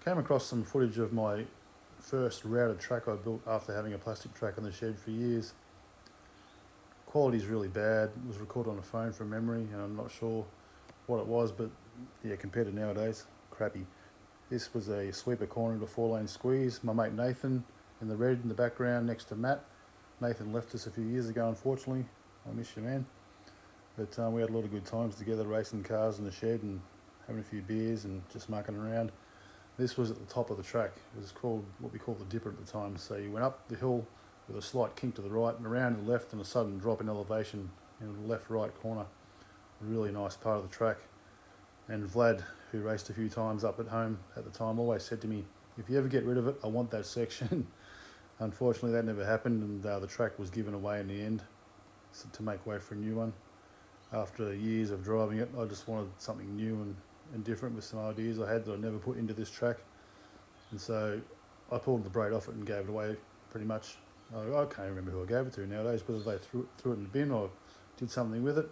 Came across some footage of my first routed track I built after having a plastic track in the shed for years. Quality's really bad. It was recorded on a phone from memory, and I'm not sure what it was, but yeah, compared to nowadays, crappy. This was a sweeper corner to 4-lane squeeze. My mate Nathan in the red in the background next to Matt. Nathan left us a few years ago, unfortunately. I miss you, man. But we had a lot of good times together, racing cars in the shed and having a few beers and just mucking around. This was at the top of the track. It was called what we called the dipper at the time. So you went up the hill with a slight kink to the right and around to the left and a sudden drop in elevation in the left-right corner. A really nice part of the track. And Vlad, who raced a few times up at home at the time, always said to me, if you ever get rid of it, I want that section. Unfortunately, that never happened, and the track was given away in the end to make way for a new one. After years of driving it, I just wanted something new and different with some ideas I had that I never put into this track. And so I pulled the braid off it and gave it away pretty much. I can't remember who I gave it to nowadays, whether they threw it in the bin or did something with it.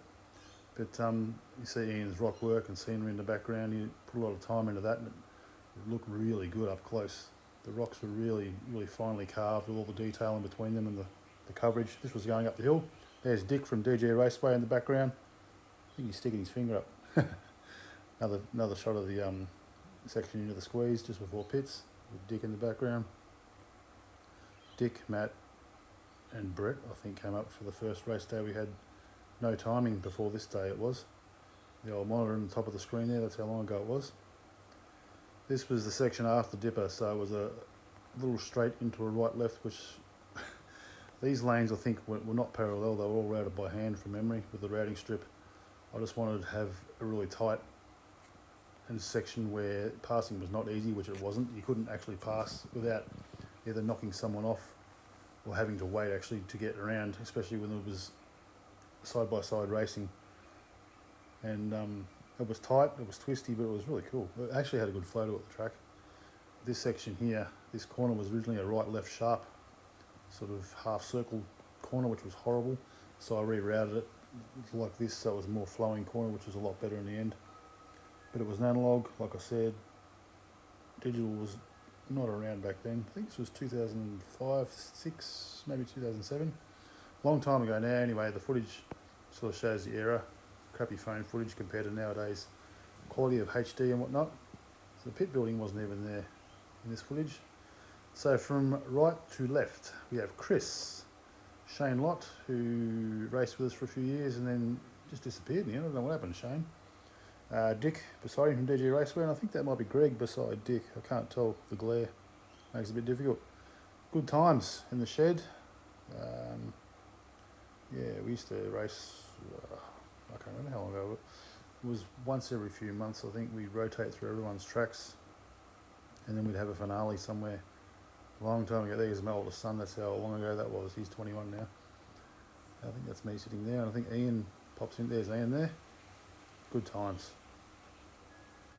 But you see Ian's rock work and scenery in the background. He put a lot of time into that, and it looked really good up close. The rocks were really, really finely carved with all the detail in between them and the coverage. This was going up the hill. There's Dick from DJ Raceway in the background. I think he's sticking his finger up. Another shot of the section into the squeeze just before pits with Dick in the background. Dick, Matt and Brett, I think, came up for the first race day. We had no timing before this day it was. The old monitor on the top of the screen there, that's how long ago it was. This was the section after dipper, so it was a little straight into a right-left, which these lanes I think were not parallel. They were all routed by hand from memory with the routing strip. I just wanted to have a really tight section where passing was not easy, which it wasn't. You couldn't actually pass without either knocking someone off or having to wait actually to get around, especially when it was side-by-side racing. And it was tight, it was twisty, but it was really cool. It actually had a good flow to it, the track. This section here, this corner was originally a right-left sharp, sort of half-circle corner, which was horrible. So I rerouted it like this, so it was a more flowing corner, which was a lot better in the end. But it was an analog, like I said. Digital was not around back then. I think this was 2005, 6, maybe 2007. Long time ago now. Anyway, the footage sort of shows the era. Crappy phone footage compared to nowadays quality of HD and whatnot. So the pit building wasn't even there in this footage. So from right to left, we have Chris, Shane Lott, who raced with us for a few years and then just disappeared in the end. I don't know what happened to Shane. Dick beside him from DJ Raceway, and I think that might be Greg beside Dick. I can't tell, the glare makes it a bit difficult. Good times in the shed. Yeah, we used to race, I can't remember how long ago, it was once every few months. I think we'd rotate through everyone's tracks and then we'd have a finale somewhere. A long time ago. There's my oldest son, that's how long ago that was. He's 21 now. I think that's me sitting there, and I think Ian pops in. There's Ian there. Good times.